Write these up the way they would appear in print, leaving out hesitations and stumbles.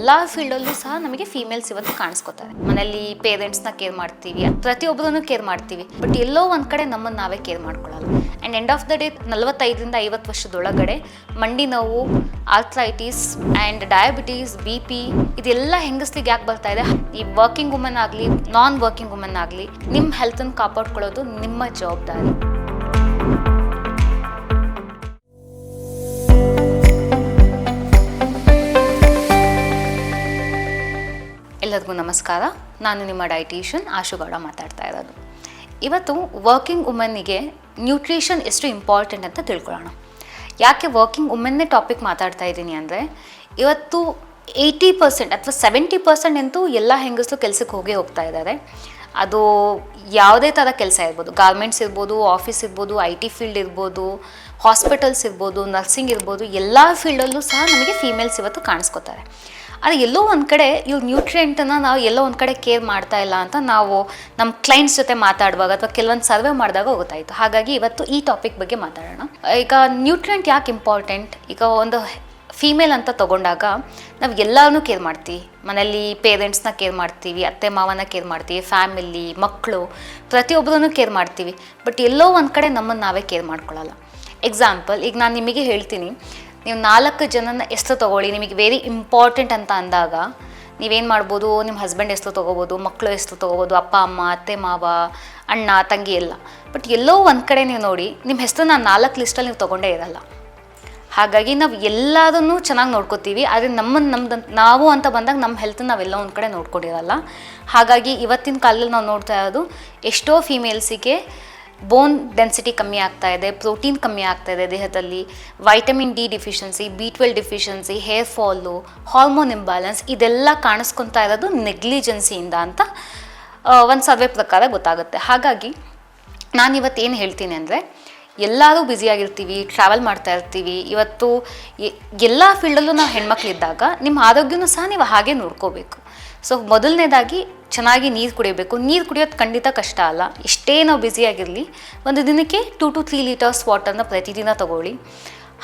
ಎಲ್ಲ ಫೀಲ್ಡಲ್ಲೂ ಸಹ ನಮಗೆ ಫೀಮೇಲ್ಸ್ ಇವತ್ತು ಕಾಣಿಸ್ಕೊತಾರೆ. ಮನೆಯಲ್ಲಿ ಪೇರೆಂಟ್ಸ್ನ ಕೇರ್ ಮಾಡ್ತೀವಿ, ಪ್ರತಿಯೊಬ್ಬರನ್ನು ಕೇರ್ ಮಾಡ್ತೀವಿ, ಬಟ್ ಎಲ್ಲೋ ಒಂದು ಕಡೆ ನಮ್ಮನ್ನು ನಾವೇ ಕೇರ್ ಮಾಡ್ಕೊಳ್ಳಲ್ಲ. And end of the day 45ರಿಂದ 50 ವರ್ಷದೊಳಗಡೆ ಮಂಡಿ ನೋವು, ಆರ್ಥ್ರೈಟಿಸ್ ಆ್ಯಂಡ್ ಡಯಾಬಿಟೀಸ್, BP ಇದೆಲ್ಲ ಹೆಂಗಸ್ಲಿಗೆ ಯಾಕೆ ಬರ್ತಾ ಇದೆ? ಈ ವರ್ಕಿಂಗ್ ವುಮೆನ್ ಆಗಲಿ, ನಾನ್ ವರ್ಕಿಂಗ್ ವುಮೆನ್ ಆಗಲಿ, ನಿಮ್ಮ ಹೆಲ್ತನ್ನು ಕಾಪಾಡ್ಕೊಳ್ಳೋದು ನಿಮ್ಮ ಜವಾಬ್ದಾರಿ. ಎಲ್ಲರಿಗೂ ನಮಸ್ಕಾರ. ನಾನು ನಿಮ್ಮ ಡೈಟಿಷಿಯನ್ ಆಶುಗೌಡ ಮಾತಾಡ್ತಾ ಇರೋದು. ಇವತ್ತು ವರ್ಕಿಂಗ್ ವುಮೆನ್ನಿಗೆ ನ್ಯೂಟ್ರಿಷನ್ ಎಷ್ಟು ಇಂಪಾರ್ಟೆಂಟ್ ಅಂತ ತಿಳ್ಕೊಳ್ಳೋಣ. ಯಾಕೆ ವರ್ಕಿಂಗ್ ವುಮೆನ್ನೇ ಟಾಪಿಕ್ ಮಾತಾಡ್ತಾ ಇದ್ದೀನಿ ಅಂದರೆ, ಇವತ್ತು 80% ಅಥವಾ 70% ಅಂತೂ ಎಲ್ಲ ಹೆಂಗಸರು ಕೆಲಸಕ್ಕೆ ಹೋಗ್ತಾ ಇದ್ದಾರೆ. ಅದು ಯಾವುದೇ ಥರ ಕೆಲಸ ಇರ್ಬೋದು, ಗಾರ್ಮೆಂಟ್ಸ್ ಇರ್ಬೋದು, ಆಫೀಸ್ ಇರ್ಬೋದು, IT ಫೀಲ್ಡ್ ಇರ್ಬೋದು, ಹಾಸ್ಪಿಟಲ್ಸ್ ಇರ್ಬೋದು, ನರ್ಸಿಂಗ್ ಇರ್ಬೋದು, ಎಲ್ಲ ಫೀಲ್ಡಲ್ಲೂ ಸಹ ನಮಗೆ ಫೀಮೇಲ್ಸ್ ಇವತ್ತು ಕಾಣಿಸ್ಕೊತಾರೆ. ಆದರೆ ಎಲ್ಲೋ ಒಂದು ಕಡೆ ಇವ್ರು ನ್ಯೂಟ್ರಿಯೆಂಟನ್ನು ನಾವು ಎಲ್ಲೋ ಒಂದು ಕಡೆ ಕೇರ್ ಮಾಡ್ತಾ ಇಲ್ಲ ಅಂತ ನಾವು ನಮ್ಮ ಕ್ಲೈಂಟ್ಸ್ ಜೊತೆ ಮಾತಾಡುವಾಗ ಅಥವಾ ಕೆಲವೊಂದು ಸರ್ವೆ ಮಾಡಿದಾಗ ಗೊತ್ತಾಯಿತು. ಹಾಗಾಗಿ ಇವತ್ತು ಈ ಟಾಪಿಕ್ ಬಗ್ಗೆ ಮಾತಾಡೋಣ. ಈಗ ನ್ಯೂಟ್ರಿಯೆಂಟ್ ಯಾಕೆ ಇಂಪಾರ್ಟೆಂಟ್? ಈಗ ಒಂದು ಫೀಮೇಲ್ ಅಂತ ತೊಗೊಂಡಾಗ ನಾವು ಎಲ್ಲರನ್ನೂ ಕೇರ್ ಮಾಡ್ತೀವಿ. ಮನೇಲಿ ಪೇರೆಂಟ್ಸ್ನ ಕೇರ್ ಮಾಡ್ತೀವಿ, ಅತ್ತೆ ಮಾವನ ಕೇರ್ ಮಾಡ್ತೀವಿ, ಫ್ಯಾಮಿಲಿ, ಮಕ್ಕಳು, ಪ್ರತಿಯೊಬ್ಬರನ್ನು ಕೇರ್ ಮಾಡ್ತೀವಿ, ಬಟ್ ಎಲ್ಲೋ ಒಂದು ಕಡೆ ನಮ್ಮನ್ನು ನಾವೇ ಕೇರ್ ಮಾಡ್ಕೊಳ್ಳಲ್ಲ. ಎಕ್ಸಾಂಪಲ್, ಈಗ ನಾನು ನಿಮಗೆ ಹೇಳ್ತೀನಿ, ನೀವು 4 ಜನನ ಹೆಸ್ರು ತೊಗೊಳ್ಳಿ, ನಿಮಗೆ ವೆರಿ ಇಂಪಾರ್ಟೆಂಟ್ ಅಂತ ಅಂದಾಗ ನೀವೇನು ಮಾಡ್ಬೋದು? ನಿಮ್ಮ ಹಸ್ಬೆಂಡ್ ಹೆಸ್ರು ತೊಗೋಬೋದು, ಮಕ್ಕಳು ಹೆಸ್ರು ತೊಗೋಬೋದು, ಅಪ್ಪ ಅಮ್ಮ, ಅತ್ತೆ ಮಾವ, ಅಣ್ಣ ತಂಗಿ ಎಲ್ಲ. ಬಟ್ ಎಲ್ಲೋ ಒಂದು ಕಡೆ ನೀವು ನೋಡಿ, ನಿಮ್ಮ ಹೆಸರು ನಾನು 4 ಲಿಸ್ಟಲ್ಲಿ ನೀವು ತೊಗೊಂಡೇ ಇರಲ್ಲ. ಹಾಗಾಗಿ ನಾವು ಎಲ್ಲದನ್ನೂ ಚೆನ್ನಾಗಿ ನೋಡ್ಕೋತೀವಿ, ಆದರೆ ನಾವು ಅಂತ ಬಂದಾಗ ನಮ್ಮ ಹೆಲ್ತನ್ನು ನಾವೆಲ್ಲ ಒಂದು ಕಡೆ ನೋಡ್ಕೊಂಡಿರಲ್ಲ. ಹಾಗಾಗಿ ಇವತ್ತಿನ ಕಾಲದಲ್ಲಿ ನಾವು ನೋಡ್ತಾ ಇರೋದು, ಎಷ್ಟೋ ಫೀಮೇಲ್ಸಿಗೆ ಬೋನ್ ಡೆನ್ಸಿಟಿ ಕಮ್ಮಿ ಆಗ್ತಾ ಇದೆ, ಪ್ರೋಟೀನ್ ಕಮ್ಮಿ ಆಗ್ತಾ ಇದೆ ದೇಹದಲ್ಲಿ, vitamin D deficiency, B12 deficiency, hair fall, hormone imbalance ಇದೆಲ್ಲ ಕಾಣಿಸ್ಕೊತಾ ಇರೋದು ನೆಗ್ಲಿಜೆನ್ಸಿಯಿಂದ ಅಂತ ಒಂದು ಸರ್ವೆ ಪ್ರಕಾರ ಗೊತ್ತಾಗುತ್ತೆ. ಹಾಗಾಗಿ ನಾನಿವತ್ತು ಏನು ಹೇಳ್ತೀನಿ ಅಂದರೆ, ಎಲ್ಲರೂ ಬ್ಯುಸಿಯಾಗಿರ್ತೀವಿ, ಟ್ರಾವೆಲ್ ಮಾಡ್ತಾ ಇರ್ತೀವಿ. ಇವತ್ತು ಎಲ್ಲ ಫೀಲ್ಡಲ್ಲೂ ನಾವು ಹೆಣ್ಮಕ್ಳಿದ್ದಾಗ ನಿಮ್ಮ ಆರೋಗ್ಯನೂ ಸಹ ನೀವು ಹಾಗೆ ನೋಡ್ಕೋಬೇಕು. ಸೊ ಮೊದಲನೇದಾಗಿ ಚೆನ್ನಾಗಿ ನೀರು ಕುಡಿಯಬೇಕು. ನೀರು ಕುಡಿಯೋದು ಖಂಡಿತ ಕಷ್ಟ ಅಲ್ಲ. ಎಷ್ಟೇ ನಾವು ಬ್ಯುಸಿಯಾಗಿರಲಿ, ಒಂದು ದಿನಕ್ಕೆ 2 to 3 ಲೀಟರ್ಸ್ ವಾಟರ್ನ ಪ್ರತಿದಿನ ತಗೊಳ್ಳಿ.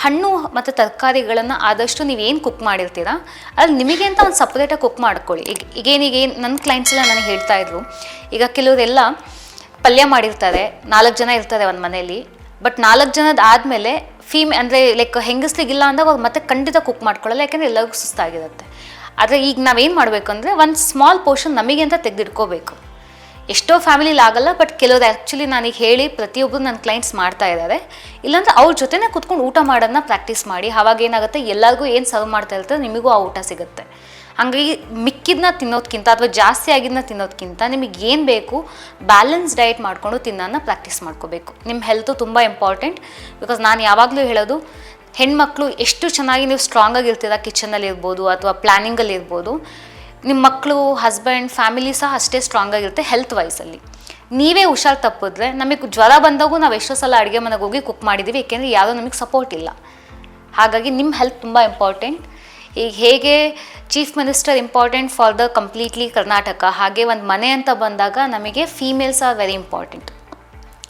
ಹಣ್ಣು ಮತ್ತು ತರಕಾರಿಗಳನ್ನು ಆದಷ್ಟು ನೀವೇನು ಕುಕ್ ಮಾಡಿರ್ತೀರಾ ಅಲ್ಲಿ ನಿಮಗೆ ಅಂತ ಒಂದು ಸಪ್ರೇಟಾಗಿ ಕುಕ್ ಮಾಡ್ಕೊಳ್ಳಿ. ಈಗೇನು ನನ್ನ ಕ್ಲೈಂಟ್ಸ್ ಎಲ್ಲ ನನಗೆ ಹೇಳ್ತಾ ಇದ್ರು, ಈಗ ಕೆಲವರೆಲ್ಲ ಪಲ್ಯ ಮಾಡಿರ್ತಾರೆ, 4 ಜನ ಇರ್ತಾರೆ ಒಂದು ಮನೇಲಿ, ಬಟ್ 4 ಜನದ ಆದಮೇಲೆ ಅಂದರೆ ಲೈಕ್ ಹೆಂಗಸ್ಲಿಗಿಲ್ಲ ಅಂದಾಗ ಅವ್ರು ಮತ್ತೆ ಖಂಡಿತ ಕುಕ್ ಮಾಡ್ಕೊಳ್ಳಲ್ಲ, ಯಾಕೆಂದರೆ ಎಲ್ಲರಿಗೂ ಸುಸ್ತಾಗಿರುತ್ತೆ. ಆದರೆ ಈಗ ನಾವೇನು ಮಾಡಬೇಕು ಅಂದರೆ, ಒಂದು ಸ್ಮಾಲ್ ಪೋರ್ಷನ್ ನಮಗೆ ಅಂತ ತೆಗೆದಿಟ್ಕೋಬೇಕು. ಎಷ್ಟೋ ಫ್ಯಾಮಿಲಿಲಿ ಆಗಲ್ಲ, ಬಟ್ ಕೆಲವರು ಆ್ಯಕ್ಚುಲಿ ನಾನೀಗ ಹೇಳಿ ಪ್ರತಿಯೊಬ್ಬರು ನನ್ನ ಕ್ಲೈಂಟ್ಸ್ ಮಾಡ್ತಾ ಇದ್ದಾರೆ. ಇಲ್ಲಾಂದರೆ ಅವ್ರ ಜೊತೆನೇ ಕುತ್ಕೊಂಡು ಊಟ ಮಾಡೋದನ್ನ ಪ್ರಾಕ್ಟೀಸ್ ಮಾಡಿ. ಆವಾಗ ಏನಾಗುತ್ತೆ, ಎಲ್ಲರಿಗೂ ಏನು ಸರ್ವ್ ಮಾಡ್ತಾ ಇರ್ತಾರೆ ನಿಮಗೂ ಆ ಊಟ ಸಿಗುತ್ತೆ. ಹಾಗಾಗಿ ಮಿಕ್ಕಿದನ್ನ ತಿನ್ನೋದಕ್ಕಿಂತ ಅಥವಾ ಜಾಸ್ತಿ ಆಗಿದ್ದನ್ನ ತಿನ್ನೋದಕ್ಕಿಂತ ನಿಮಗೆ ಏನು ಬೇಕು ಬ್ಯಾಲೆನ್ಸ್ ಡಯಟ್ ಮಾಡಿಕೊಂಡು ತಿನ್ನೋದನ್ನ ಪ್ರಾಕ್ಟೀಸ್ ಮಾಡ್ಕೋಬೇಕು. ನಿಮ್ಮ ಹೆಲ್ತು ತುಂಬ ಇಂಪಾರ್ಟೆಂಟ್. ಬಿಕಾಸ್ ನಾನು ಯಾವಾಗಲೂ ಹೇಳೋದು, ಹೆಣ್ಮಕ್ಳು ಎಷ್ಟು ಚೆನ್ನಾಗಿ ನೀವು ಸ್ಟ್ರಾಂಗಾಗಿರ್ತೀರ ಕಿಚನಲ್ಲಿ ಇರ್ಬೋದು ಅಥವಾ ಪ್ಲ್ಯಾನಿಂಗಲ್ಲಿ ಇರ್ಬೋದು, ನಿಮ್ಮ ಮಕ್ಕಳು, ಹಸ್ಬೆಂಡ್, ಫ್ಯಾಮಿಲಿ ಸಹ ಅಷ್ಟೇ ಸ್ಟ್ರಾಂಗಾಗಿರುತ್ತೆ ಹೆಲ್ತ್ ವೈಸಲ್ಲಿ. ನೀವೇ ಹುಷಾರು ತಪ್ಪಿದ್ರೆ, ನಮಗೆ ಜ್ವರ ಬಂದಾಗೂ ನಾವು ಎಷ್ಟೋ ಸಲ ಅಡುಗೆ ಮನೆಗೆ ಹೋಗಿ ಕುಕ್ ಮಾಡಿದ್ದೀವಿ, ಏಕೆಂದರೆ ಯಾವುದೋ ನಮಗೆ ಸಪೋರ್ಟ್ ಇಲ್ಲ. ಹಾಗಾಗಿ ನಿಮ್ಮ ಹೆಲ್ತ್ ತುಂಬ ಇಂಪಾರ್ಟೆಂಟ್. ಈಗ ಹೇಗೆ chief minister important for the completely Karnataka, ಹಾಗೆ ಒಂದು ಮನೆ ಅಂತ ಬಂದಾಗ ನಮಗೆ ಫೀಮೇಲ್ಸ್ ಆರ್ ವೆರಿ ಇಂಪಾರ್ಟೆಂಟ್.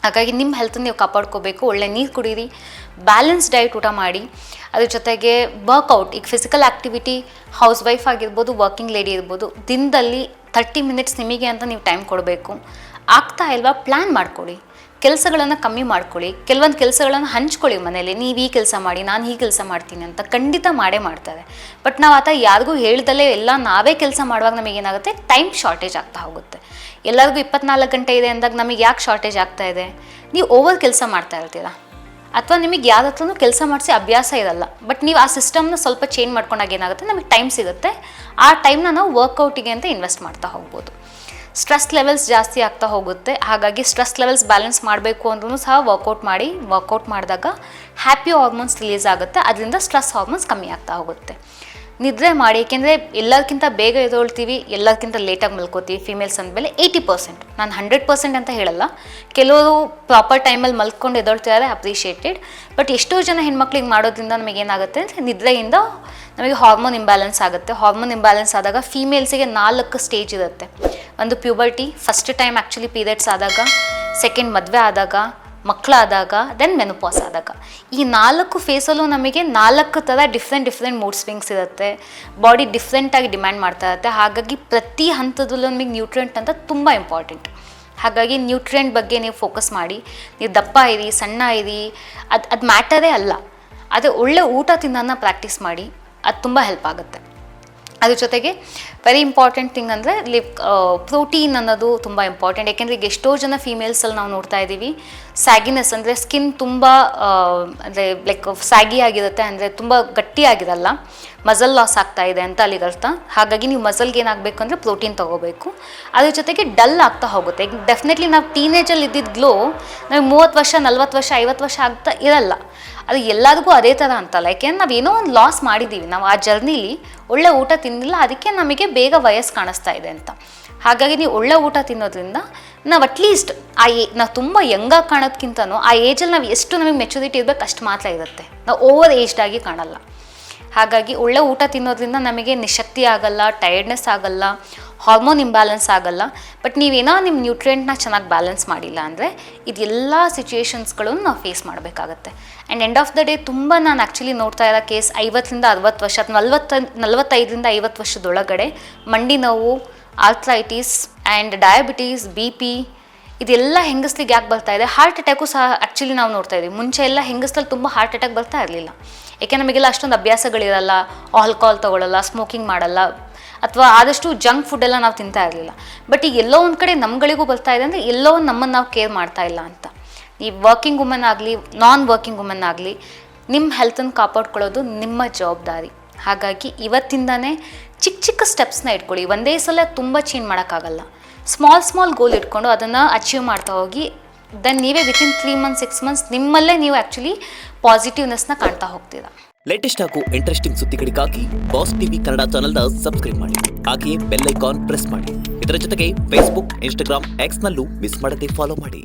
ಹಾಗಾಗಿ ನಿಮ್ಮ ಹೆಲ್ತನ್ನು ನೀವು ಕಾಪಾಡ್ಕೋಬೇಕು. ಒಳ್ಳೆ ನೀರು ಕುಡೀರಿ, ಬ್ಯಾಲೆನ್ಸ್ ಡಯಟ್ ಊಟ ಮಾಡಿ, ಅದ್ರ ಜೊತೆಗೆ ವರ್ಕೌಟ್. ಈಗ ಫಿಸಿಕಲ್ ಆ್ಯಕ್ಟಿವಿಟಿ, ಹೌಸ್ ವೈಫ್ ಆಗಿರ್ಬೋದು, ವರ್ಕಿಂಗ್ ಲೇಡಿ ಇರ್ಬೋದು, ದಿನದಲ್ಲಿ 30 ಮಿನಿಟ್ಸ್ ನಿಮಗೆ ಅಂತ ನೀವು ಟೈಮ್ ಕೊಡಬೇಕು. ಆಗ್ತಾ ಇಲ್ವಾ ಪ್ಲ್ಯಾನ್ ಮಾಡ್ಕೊಳ್ಳಿ, ಕೆಲಸಗಳನ್ನು ಕಮ್ಮಿ ಮಾಡ್ಕೊಳ್ಳಿ, ಕೆಲವೊಂದು ಕೆಲಸಗಳನ್ನು ಹಂಚ್ಕೊಳ್ಳಿ ಮನೇಲಿ. ನೀವು ಈ ಕೆಲಸ ಮಾಡಿ, ನಾನು ಈ ಕೆಲಸ ಮಾಡ್ತೀನಿ ಅಂತ ಖಂಡಿತ ಮಾಡೇ ಮಾಡ್ತಾರೆ. ಬಟ್ ನಾವು ಆತ ಯಾರಿಗೂ ಹೇಳ್ದಲ್ಲೇ ಎಲ್ಲ ನಾವೇ ಕೆಲಸ ಮಾಡುವಾಗ ನಮಗೇನಾಗುತ್ತೆ, ಟೈಮ್ ಶಾರ್ಟೇಜ್ ಆಗ್ತಾ ಹೋಗುತ್ತೆ. ಎಲ್ಲರಿಗೂ 24 ಗಂಟೆ ಇದೆ ಅಂದಾಗ ನಮಗೆ ಯಾಕೆ ಶಾರ್ಟೇಜ್ ಆಗ್ತಾ ಇದೆ? ನೀವು ಓವರ್ ಕೆಲಸ ಮಾಡ್ತಾ ಇರ್ತೀರ, ಅಥವಾ ನಿಮಗೆ ಯಾರ ಹತ್ರನೂ ಕೆಲಸ ಮಾಡಿಸಿ ಅಭ್ಯಾಸ ಇರಲ್ಲ. ಬಟ್ ನೀವು ಆ ಸಿಸ್ಟಮ್ನ ಸ್ವಲ್ಪ ಚೇಂಜ್ ಮಾಡ್ಕೊಂಡಾಗ ಏನಾಗುತ್ತೆ, ನಮಗೆ ಟೈಮ್ ಸಿಗುತ್ತೆ. ಆ ಟೈಮ್ನ ನಾವು ವರ್ಕೌಟಿಗೆ ಅಂತ ಇನ್ವೆಸ್ಟ್ ಮಾಡ್ತಾ ಹೋಗ್ಬೋದು. ಸ್ಟ್ರೆಸ್ ಲೆವೆಲ್ಸ್ ಜಾಸ್ತಿ ಆಗ್ತಾ ಹೋಗುತ್ತೆ. ಹಾಗಾಗಿ ಸ್ಟ್ರೆಸ್ ಲೆವೆಲ್ಸ್ ಬ್ಯಾಲೆನ್ಸ್ ಮಾಡಬೇಕು ಅಂದ್ರೂ ಸಹ ವರ್ಕೌಟ್ ಮಾಡಿ. ವರ್ಕೌಟ್ ಮಾಡಿದಾಗ ಹ್ಯಾಪಿ ಹಾರ್ಮೋನ್ಸ್ ರಿಲೀಸ್ ಆಗುತ್ತೆ, ಅದರಿಂದ ಸ್ಟ್ರೆಸ್ ಹಾರ್ಮೋನ್ಸ್ ಕಮ್ಮಿ ಆಗ್ತಾ ಹೋಗುತ್ತೆ. ನಿದ್ರೆ ಮಾಡಿ, ಏಕೆಂದರೆ ಎಲ್ಲರಿಗಿಂತ ಬೇಗ ಎದ್ದೇಳ್ತೀವಿ, ಎಲ್ಲರಿಗಿಂತ ಲೇಟಾಗಿ ಮಲ್ಕೋತೀವಿ ಫಿಮೇಲ್ಸ್ ಅಂದಮೇಲೆ. 80%, ನಾನು 100% ಅಂತ ಹೇಳಲ್ಲ, ಕೆಲವರು ಪ್ರಾಪರ್ ಟೈಮಲ್ಲಿ ಮಲ್ಕೊಂಡು ಎದ್ದೇಳ್ತಿದ್ದಾರೆ, ಅಪ್ರಿಷಿಯೇಟೆಡ್. ಬಟ್ ಎಷ್ಟೋ ಜನ ಹೆಣ್ಮಕ್ಳಿಗೆ ಮಾಡೋದ್ರಿಂದ ನಮಗೇನಾಗುತ್ತೆ ಅಂದರೆ, ನಿದ್ರೆಯಿಂದ ನಮಗೆ ಹಾರ್ಮೋನ್ ಇಂಬ್ಯಾಲೆನ್ಸ್ ಆಗುತ್ತೆ. ಹಾರ್ಮೋನ್ ಇಂಬ್ಯಾಲೆನ್ಸ್ ಆದಾಗ ಫೀಮೇಲ್ಸಿಗೆ 4 ಸ್ಟೇಜ್ ಇರುತ್ತೆ. ಒಂದು puberty, first time actually periods ಆದಾಗ, ಸೆಕೆಂಡ್ ಮದುವೆ ಆದಾಗ, ಮಕ್ಕಳಾದಾಗ ದೆನ್ ಮೆನೋಪಾಸ್ ಆದಾಗ. ಈ 4 ಫೇಸಲ್ಲೂ ನಮಗೆ 4 ಥರ ಡಿಫ್ರೆಂಟ್ ಮೂಡ್ ಸ್ವಿಂಗ್ಸ್ ಇರುತ್ತೆ. ಬಾಡಿ ಡಿಫ್ರೆಂಟಾಗಿ ಡಿಮ್ಯಾಂಡ್ ಮಾಡ್ತಾ ಇರುತ್ತೆ. ಹಾಗಾಗಿ ಪ್ರತಿ ಹಂತದಲ್ಲೂ ನಮಗೆ ನ್ಯೂಟ್ರಿಯೆಂಟ್ ಅಂತ ತುಂಬ ಇಂಪಾರ್ಟೆಂಟ್. ಹಾಗಾಗಿ ನ್ಯೂಟ್ರಿಯೆಂಟ್ ಬಗ್ಗೆ ನೀವು ಫೋಕಸ್ ಮಾಡಿ. ನೀವು ದಪ್ಪ ಇರಿ, ಸಣ್ಣ ಇರಿ, ಅದು ಮ್ಯಾಟರೇ ಅಲ್ಲ. ಅದೇ ಒಳ್ಳೆ ಊಟ ತಿನ್ನೋದನ್ನ ಪ್ರಾಕ್ಟೀಸ್ ಮಾಡಿ, ಅದು ತುಂಬ ಹೆಲ್ಪ್ ಆಗುತ್ತೆ. ಅದ್ರ ಜೊತೆಗೆ ವೆರಿ ಇಂಪಾರ್ಟೆಂಟ್ ಥಿಂಗ್ ಅಂದರೆ ಪ್ರೋಟೀನ್ ಅನ್ನೋದು ತುಂಬ ಇಂಪಾರ್ಟೆಂಟ್. ಯಾಕೆಂದರೆ ಈಗ ಎಷ್ಟೋ ಜನ ಫೀಮೇಲ್ಸಲ್ಲಿ ನಾವು ನೋಡ್ತಾ ಇದ್ದೀವಿ, ಸ್ಯಾಗಿನೆಸ್ ಅಂದರೆ ಸ್ಕಿನ್ ತುಂಬ ಅಂದರೆ ಲೈಕ್ ಸ್ಯಾಗಿ ಆಗಿರುತ್ತೆ, ಅಂದರೆ ತುಂಬ ಗಟ್ಟಿಯಾಗಿರಲ್ಲ, ಮಸಲ್ ಲಾಸ್ ಆಗ್ತಾ ಇದೆ ಅಂತ ಅಲ್ಲಿಗೆ ಅರ್ಥ. ಹಾಗಾಗಿ ನೀವು ಮಸಲ್ಗೆ ಏನಾಗಬೇಕು ಅಂದರೆ ಪ್ರೋಟೀನ್ ತೊಗೋಬೇಕು. ಅದ್ರ ಜೊತೆಗೆ ಡಲ್ ಆಗ್ತಾ ಹೋಗುತ್ತೆ. ಈಗ ಡೆಫಿನೆಟ್ಲಿ ನಾವು ಟೀನೇಜಲ್ಲಿ ಇದ್ದಿದ್ದ ಗ್ಲೋ ನಾವು 30 ವರ್ಷ 40 ವರ್ಷ 50 ವರ್ಷ ಆಗ್ತಾ ಇರಲ್ಲ. ಅದು ಎಲ್ಲರಿಗೂ ಅದೇ ಥರ ಅಂತಲ್ಲ. ಯಾಕೆಂದ್ರೆ ನಾವು ಏನೋ ಒಂದು ಲಾಸ್ ಮಾಡಿದ್ದೀವಿ, ನಾವು ಆ ಜರ್ನಿಲಿ ಒಳ್ಳೆ ಊಟ ತಿಂದಿಲ್ಲ, ಅದಕ್ಕೆ ನಮಗೆ ಬೇಗ ವಯಸ್ಸು ಕಾಣಿಸ್ತಾ ಇದೆ ಅಂತ. ಹಾಗಾಗಿ ನೀವು ಒಳ್ಳೆ ಊಟ ತಿನ್ನೋದ್ರಿಂದ ನಾವು ಅಟ್ಲೀಸ್ಟ್ ನಾವು ತುಂಬ ಯಂಗಾಗಿ ಕಾಣೋದಕ್ಕಿಂತನೂ ಆ ಏಜಲ್ಲಿ ನಾವು ಎಷ್ಟು ನಮಗೆ ಮೆಚುರಿಟಿ ಇರಬೇಕು ಅಷ್ಟು ಮಾತ್ರ ಇರುತ್ತೆ. ನಾವು ಓವರ್ ಏಜ್ಡಾಗಿ ಕಾಣಲ್ಲ. ಹಾಗಾಗಿ ಒಳ್ಳೆ ಊಟ ತಿನ್ನೋದ್ರಿಂದ ನಮಗೆ ನಿಶಕ್ತಿ ಆಗಲ್ಲ, ಟಯರ್ಡ್ನೆಸ್ ಆಗಲ್ಲ, ಹಾರ್ಮೋನ್ ಇಂಬ್ಯಾಲೆನ್ಸ್ ಆಗಲ್ಲ. ಬಟ್ ನೀವೇನೋ ನಿಮ್ಮ ನ್ಯೂಟ್ರಿಯೆಂಟ್ನ ಚೆನ್ನಾಗಿ ಬ್ಯಾಲೆನ್ಸ್ ಮಾಡಿಲ್ಲ ಅಂದರೆ ಇದೆಲ್ಲ ಸಿಚುಯೇಷನ್ಸ್ಗಳನ್ನು ನಾವು ಫೇಸ್ ಮಾಡಬೇಕಾಗತ್ತೆ. And end of the day ತುಂಬ ನಾನು ಆ್ಯಕ್ಚುಲಿ ನೋಡ್ತಾ ಇರೋ ಕೇಸ್ 50ರಿಂದ 60 ವರ್ಷ, 45ರಿಂದ 50 ವರ್ಷದೊಳಗಡೆ ಮಂಡಿ ನೋವು, ಆರ್ಥ್ರೈಟಿಸ್ ಆ್ಯಂಡ್ ಡಯಾಬಿಟೀಸ್, BP ಇದೆಲ್ಲ ಹೆಂಗಸ್ಲಿಗೆ ಯಾಕೆ ಬರ್ತಾ ಇದೆ. ಹಾರ್ಟ್ ಅಟ್ಯಾಕು ಸಹ ಆ್ಯಕ್ಚುಲಿ ನಾವು ನೋಡ್ತಾ ಇದ್ದೀವಿ. ಮುಂಚೆ ಎಲ್ಲ ಹೆಂಗಸ್ರಲ್ಲಿ ತುಂಬ ಹಾರ್ಟ್ ಅಟ್ಯಾಕ್ ಬರ್ತಾ ಇರಲಿಲ್ಲ. ಏಕೆ ನಮಗೆಲ್ಲ ಅಷ್ಟೊಂದು ಅಭ್ಯಾಸಗಳಿರಲ್ಲ, ಆಲ್ಕೋಹಾಲ್ ತೊಗೊಳ್ಳಲ್ಲ, ಸ್ಮೋಕಿಂಗ್ ಮಾಡಲ್ಲ, ಅಥವಾ ಆದಷ್ಟು ಜಂಕ್ ಫುಡ್ಡೆಲ್ಲ ನಾವು ತಿಂತಾ ಇರಲಿಲ್ಲ. ಬಟ್ ಈಗ ಎಲ್ಲೋ ಒಂದು ಕಡೆ ನಮ್ಗಳಿಗೂ ಬರ್ತಾ ಇದೆ ಅಂದರೆ ಎಲ್ಲೋ ಒಂದು ನಮ್ಮನ್ನು ನಾವು ಕೇರ್ ಮಾಡ್ತಾ ಇಲ್ಲ ಅಂತ. ಈ ವರ್ಕಿಂಗ್ ವುಮೆನ್ ಆಗಲಿ, ನಾನ್ ವರ್ಕಿಂಗ್ ವುಮೆನ್ ಆಗಲಿ, ನಿಮ್ಮ ಹೆಲ್ತನ್ನು ಕಾಪಾಡ್ಕೊಳ್ಳೋದು ನಿಮ್ಮ ಜವಾಬ್ದಾರಿ. ಹಾಗಾಗಿ ಇವತ್ತಿಂದನೇ ಚಿಕ್ಕ ಸ್ಟೆಪ್ಸ್ನ ಇಟ್ಕೊಳ್ಳಿ. ಒಂದೇ ಸಲ ತುಂಬ ಚೇಂಜ್ ಮಾಡೋಕ್ಕಾಗಲ್ಲ. ಸ್ಮಾಲ್ ಗೋಲ್ ಇಟ್ಕೊಂಡು ಅದನ್ನು ಅಚೀವ್ ಮಾಡ್ತಾ ಹೋಗಿ. ದೆನ್ ನೀವೇ ವಿತಿನ್ 3 ಮಂತ್ಸ್ 6 ಮಂತ್ಸ್ ನಿಮ್ಮಲ್ಲೇ ನೀವು ಆ್ಯಕ್ಚುಲಿ ಪಾಸಿಟಿವ್ನೆಸ್ನ ಕಾಣ್ತಾ ಹೋಗ್ತೀರಾ. ಲೇಟೆಸ್ಟ್ ಹಾಗೂ ಇಂಟ್ರೆಸ್ಟಿಂಗ್ ಸುದ್ದಿಗಳಿಗಾಗಿ ಬಾಸ್ ಟಿವಿ ಕನ್ನಡ ಚಾನೆಲ್ನ ಸಬ್ಸ್ಕ್ರೈಬ್ ಮಾಡಿ. ಹಾಗೆಯೇ ಬೆಲ್ ಐಕಾನ್ ಪ್ರೆಸ್ ಮಾಡಿ. ಇದರ ಜೊತೆಗೆ ಫೇಸ್ಬುಕ್, ಇನ್ಸ್ಟಾಗ್ರಾಮ್, ಎಕ್ಸ್ನಲ್ಲೂ ಮಿಸ್ ಮಾಡದೆ ಫಾಲೋ ಮಾಡಿ.